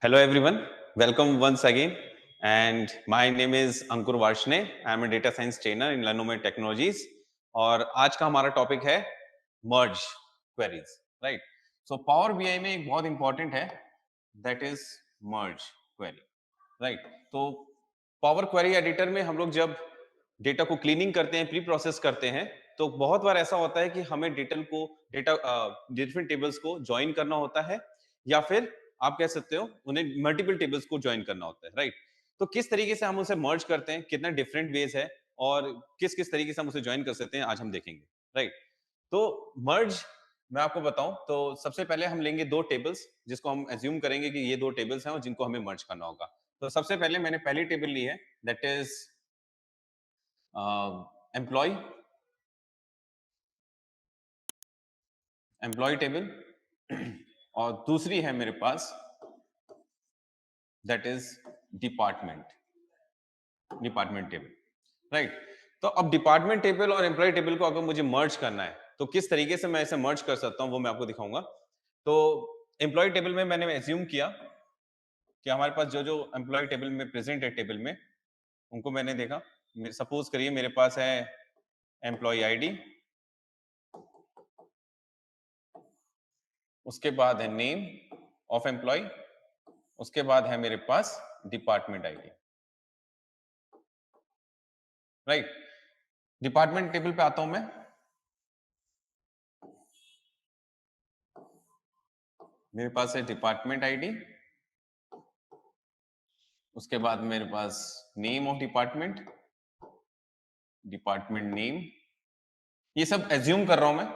Hello everyone, welcome once again. And my name is Ankur Varshne. I am a data science trainer in Learnomed Technologies. और आज का हमारा topic है merge queries, right? So power BI में एक बहुत important है, that is merge query, right? तो पावर क्वेरी एडिटर में हम लोग जब डेटा को क्लीनिंग करते हैं, प्री प्रोसेस करते हैं, तो बहुत बार ऐसा होता है कि हमें डेटा डिफरेंट टेबल्स को ज्वाइन करना होता है, या फिर आप कह सकते हो उन्हें मल्टीपल टेबल्स को ज्वाइन करना होता है, राइट? तो किस तरीके से हम उसे मर्ज करते हैं, कितना डिफरेंट वेज है और किस किस तरीके से हम उसे ज्वाइन कर सकते हैं, आज हम देखेंगे, राइट? तो मर्ज मैं आपको बताऊं तो सबसे पहले हम लेंगे दो टेबल्स, जिसको हम एज्यूम करेंगे कि ये दो टेबल्स हैं और जिनको हमें मर्ज करना होगा। तो सबसे पहले मैंने पहली टेबल ली है, that is employee employee table और दूसरी है मेरे पास that is department department table, right? तो अब डिपार्टमेंट टेबल और एम्प्लॉय टेबल को अगर मुझे मर्ज करना है तो किस तरीके से मैं इसे मर्ज कर सकता हूं वो मैं आपको दिखाऊंगा। तो एम्प्लॉय टेबल में मैंने एज्यूम किया कि हमारे पास जो जो एम्प्लॉय टेबल में प्रेजेंट है टेबल में, उनको मैंने देखा। सपोज करिए मेरे पास है एम्प्लॉय आईडी, उसके बाद है नेम ऑफ एम्प्लॉय, उसके बाद है मेरे पास department ID, right? Department table पे आता हूं मैं। मेरे पास है डिपार्टमेंट आईडी, उसके बाद मेरे पास name of department, department name, ये सब एज्यूम कर रहा हूं मैं।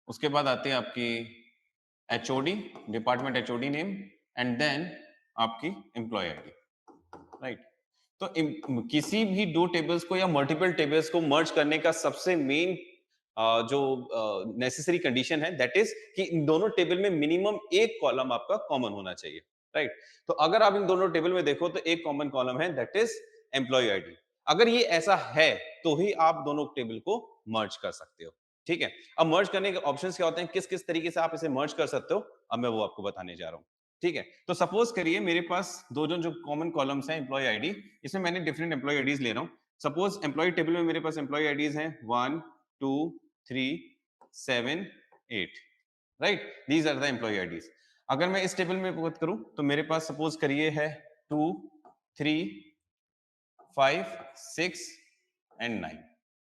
उसके बाद आते हैं आपकी HOD, department HOD name, and then आपकी एम्प्लॉय आईडी, राइट? तो किसी भी दो टेबल्स को या मल्टीपल टेबल्स को मर्ज करने का सबसे मेन जो नेसेसरी कंडीशन है दैट इज कि इन दोनों टेबल में मिनिमम एक कॉलम आपका कॉमन होना चाहिए, राइट? तो अगर आप इन दोनों टेबल में देखो तो एक कॉमन कॉलम है दैट इज एम्प्लॉय आईडी। अगर ये ऐसा है तो ही आप दोनों टेबल को मर्ज कर सकते हो, ठीक है? अब मर्ज करने के ऑप्शंस क्या होते हैं, किस किस तरीके से आप इसे मर्ज कर सकते हो, अब मैं वो आपको बताने जा रहा हूं, ठीक है? तो सपोज करिए मेरे पास दो जो कॉमन कॉलम्स हैं एम्प्लॉय आईडी, इसमें मैंने डिफरेंट एम्प्लॉय आईडीज ले रहा हूं। सपोज एम्प्लॉय टेबल में मेरे पास एम्प्लॉय आईडीज हैं 1 2 3 7 8, right? These are the employee IDs. अगर मैं इस टेबल में बात करूं तो मेरे पास सपोज करिए है 2 3 5 6 एंड 9,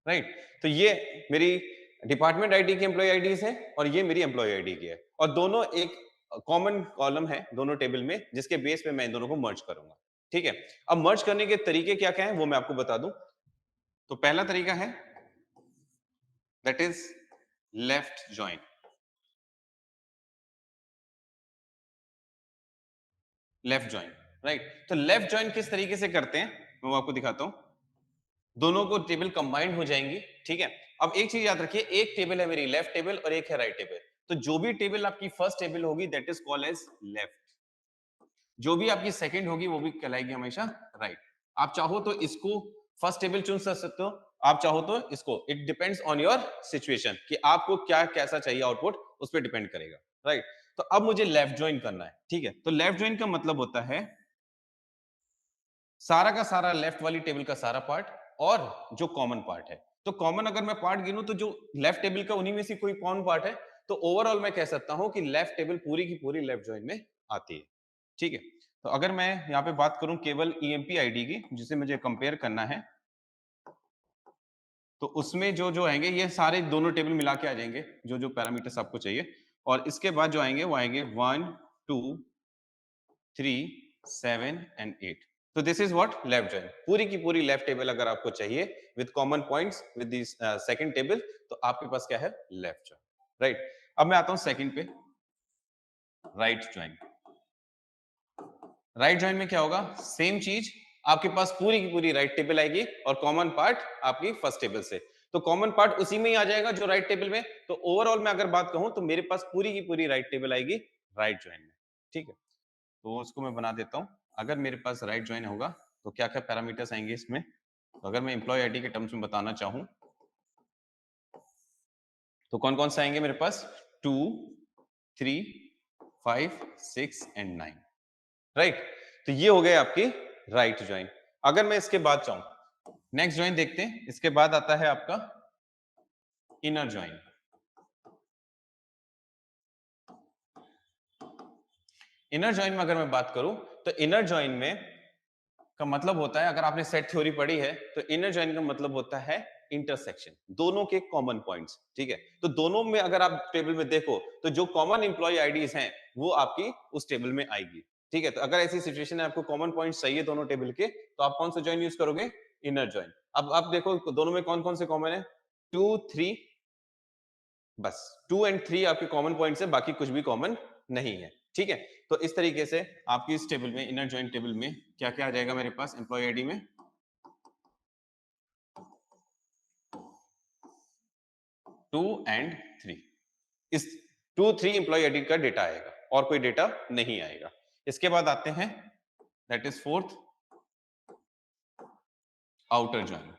राइट? तो ये मेरी डिपार्टमेंट आईडी की एम्प्लॉय आईडीज है और ये मेरी एम्प्लॉय आईडी की है, और दोनों एक कॉमन कॉलम है दोनों टेबल में, जिसके बेस पे मैं इन दोनों को मर्ज करूंगा, ठीक है? अब मर्ज करने के तरीके क्या क्या है वो मैं आपको बता दूं। तो पहला तरीका है that is left join. Left join, right? तो लेफ्ट ज्वाइन किस तरीके से करते हैं मैं वो आपको दिखाता हूं। दोनों को टेबल कंबाइंड हो जाएंगी, ठीक है? अब एक चीज याद रखिए, एक टेबल है मेरी लेफ्ट टेबल और एक है राइट टेबल। तो जो भी टेबल आपकी फर्स्ट टेबल होगी that is called as left, जो भी आपकी सेकंड होगी वो भी कहलाएगी हमेशा राइट। आप चाहो तो इसको फर्स्ट टेबल चुन सकते हो, आप चाहो तो इसको, it depends on your situation कि आपको क्या कैसा चाहिए आउटपुट, उस पर डिपेंड करेगा, राइट? तो अब मुझे लेफ्ट ज्वाइन करना है, ठीक है? तो लेफ्ट ज्वाइन का मतलब होता है सारा का सारा लेफ्ट वाली टेबल का सारा पार्ट और जो कॉमन पार्ट है। तो कॉमन अगर मैं पार्ट गिनूं तो जो लेफ्ट टेबल का उन्हीं में से कोई कॉमन पार्ट है, तो ओवरऑल मैं कह सकता हूं कि लेफ्ट टेबल पूरी की पूरी लेफ्ट ज्वाइन में आती है, ठीक है? तो अगर मैं यहाँ पे बात करूं केवल ईएमपी आईडी की, जिसे मुझे कंपेयर करना है, तो उसमें जो जो आएंगे ये सारे दोनों टेबल मिला के आ जाएंगे, जो जो पैरामीटर्स आपको चाहिए। और इसके बाद जो आएंगे वो आएंगे 1 2 3 7 एंड 8। तो this is what left join, पूरी की पूरी लेफ्ट टेबल अगर आपको चाहिए with common points with this second table, तो आपके पास क्या है, लेफ्ट ज्वाइन, राइट? अब मैं आता हूं सेकंड पे, राइट ज्वाइन। राइट ज्वाइन में क्या होगा, सेम चीज, आपके पास पूरी की पूरी राइट टेबल आएगी और कॉमन पार्ट आपकी फर्स्ट टेबल से, तो कॉमन पार्ट उसी में ही आ जाएगा जो राइट टेबल में। तो ओवरऑल मैं अगर बात कहूं तो मेरे पास पूरी की पूरी राइट टेबल आएगी राइट ज्वाइन में, ठीक है? तो उसको मैं बना देता हूं। अगर मेरे पास राइट ज्वाइन होगा तो क्या क्या पैरामीटर्स आएंगे इसमें, तो अगर मैं एम्प्लॉय आईडी के टर्म्स में बताना चाहूं तो कौन कौन से आएंगे मेरे पास, 2 3 5, 6 एंड 9, राइट। तो ये हो गए आपकी राइट ज्वाइन। अगर मैं इसके बाद चाहूं नेक्स्ट ज्वाइन देखते हैं, इसके बाद आता है आपका इनर ज्वाइन। इनर ज्वाइन में अगर मैं बात करूं तो इनर ज्वाइन में का मतलब होता है, अगर आपने सेट थ्योरी पढ़ी है तो इनर ज्वाइन का मतलब होता है इंटरसेक्शन, दोनों के कॉमन पॉइंट्स, ठीक है। तो दोनों में अगर आप टेबल में देखो तो जो कॉमन एम्प्लॉय आईडीज हैं वो आपकी उस टेबल में आएगी, ठीक है। तो अगर ऐसी सिचुएशन है आपको कॉमन पॉइंट्स चाहिए दोनों टेबल के, तो आप कौन सा ज्वाइन यूज करोगे? Inner join. अब आप देखो दोनों में कौन कौन से कॉमन है? 2, 3, बस 2 एंड 3 आपके कॉमन पॉइंट्स है, बाकी कुछ भी कॉमन नहीं है, ठीक है। तो इस तरीके से आपकी इस टेबल में, इनर ज्वाइन टेबल में क्या क्या आ जाएगा मेरे पास एम्प्लॉय आईडी में? 2 एंड 3। इस 2, 3 एम्प्लॉय आईडी का डेटा आएगा और कोई डेटा नहीं आएगा। इसके बाद आते हैं that is fourth, outer join.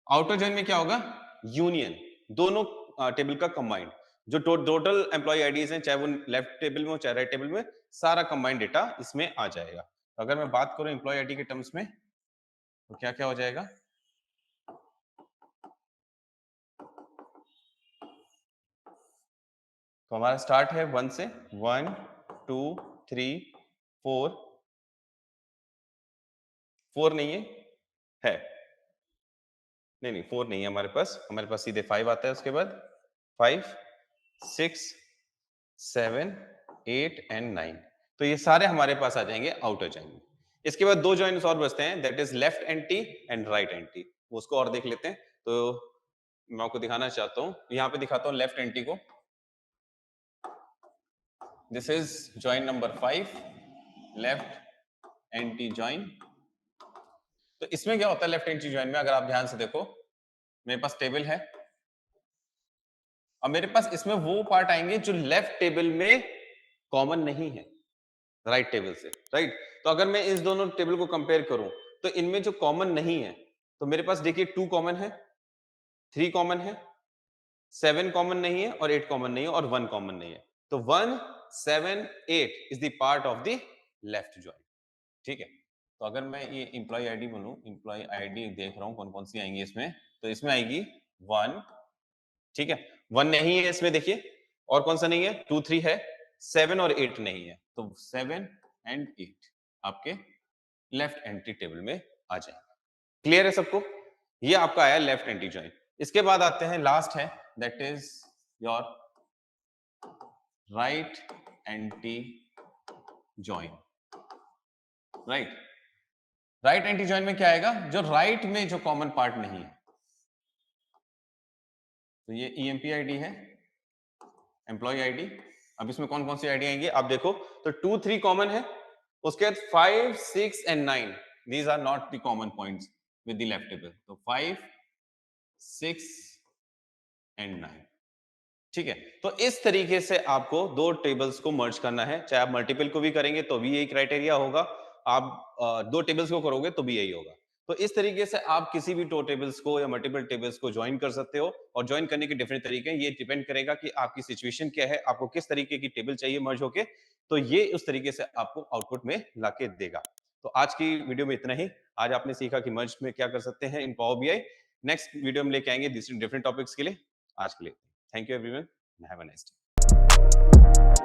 Outer join में क्या होगा? यूनियन, दोनों टेबल का कंबाइंड, जो टोटल एम्प्लॉय आईडीज हैं, चाहे वो लेफ्ट टेबल में हो चाहे राइट टेबल में, सारा कंबाइंड डेटा इसमें आ जाएगा। तो अगर मैं बात करूं एम्प्लॉय आईडी के टर्म्स में तो क्या क्या हो जाएगा? तो हमारा स्टार्ट है 1 से, 1, 2, 3, 4, 4 नहीं है नहीं नहीं 4 नहीं है हमारे पास सीधे 5 आता है, उसके बाद 5, 6, 7, 8 एंड 9। तो ये सारे हमारे पास आ जाएंगे आउटर ज्वाइन। इसके बाद दो ज्वाइंस और बचते हैं, that is left anti and right anti. उसको और देख लेते हैं। तो मैं आपको दिखाना चाहता हूं, यहाँ पे दिखाता हूँ लेफ्ट एंटी को। This is join number 5, left anti join. तो इसमें क्या होता है लेफ्ट एंटी ज्वाइन में, अगर आप ध्यान से देखो, मेरे पास टेबल है, अब मेरे पास इसमें वो पार्ट आएंगे जो लेफ्ट टेबल में कॉमन नहीं है राइट टेबल से, राइट। तो अगर मैं इस दोनों टेबल को कंपेयर करूं तो इनमें जो कॉमन नहीं है, तो मेरे पास देखिए 2 कॉमन है, 3 कॉमन है, 7 कॉमन नहीं है और 8 कॉमन नहीं है और 1 कॉमन नहीं है। तो 1, 7, 8 is the part of the left join, ठीक है। तो अगर मैं ये एम्प्लॉय आईडी बोलूं, एम्प्लॉय आईडी देख रहा हूं कौन कौन सी आएंगी इसमें, तो इसमें आएगी 1, ठीक है। 1 नहीं है इसमें, देखिए और कौन सा नहीं है? 2, 3 है, 7 और 8 नहीं है। तो 7 एंड 8 आपके लेफ्ट एंटी टेबल में आ जाएगा। क्लियर है सबको? ये आपका आया लेफ्ट एंटी ज्वाइन। इसके बाद आते हैं, लास्ट है, that is your right anti join. Right, right anti join में क्या आएगा? जो राइट में जो कॉमन पार्ट नहीं है। तो ये ईएमपी आईडी है, एम्प्लॉय आईडी। अब इसमें कौन कौन सी आईडी आएंगी आप देखो, तो 2, 3 कॉमन है, उसके बाद 5, 6 and 9, these are not the common points with the left table. तो 5, 6 एंड 9, ठीक है। तो इस तरीके से आपको दो टेबल्स को मर्ज करना है, चाहे आप मल्टीपल को भी करेंगे तो भी यही क्राइटेरिया होगा, आप दो टेबल्स को करोगे तो भी यही होगा। तो इस तरीके से आप किसी भी दो टेबल्स को या मल्टीपल टेबल्स को ज्वाइन कर सकते हो, और ज्वाइन करने के डिफरेंट तरीके हैं, ये डिपेंड करेगा कि आपकी सिचुएशन क्या है, आपको किस तरीके की टेबल चाहिए मर्ज होके, तो ये उस तरीके से आपको आउटपुट में लाके देगा। तो आज की वीडियो में इतना ही। आज आपने सीखा कि मर्ज में क्या कर सकते हैं इन पावर बीआई। नेक्स्ट वीडियो में लेके आएंगे डिफरेंट टॉपिक्स के लिए। आज के लिए thank you everyone, and have a nice day.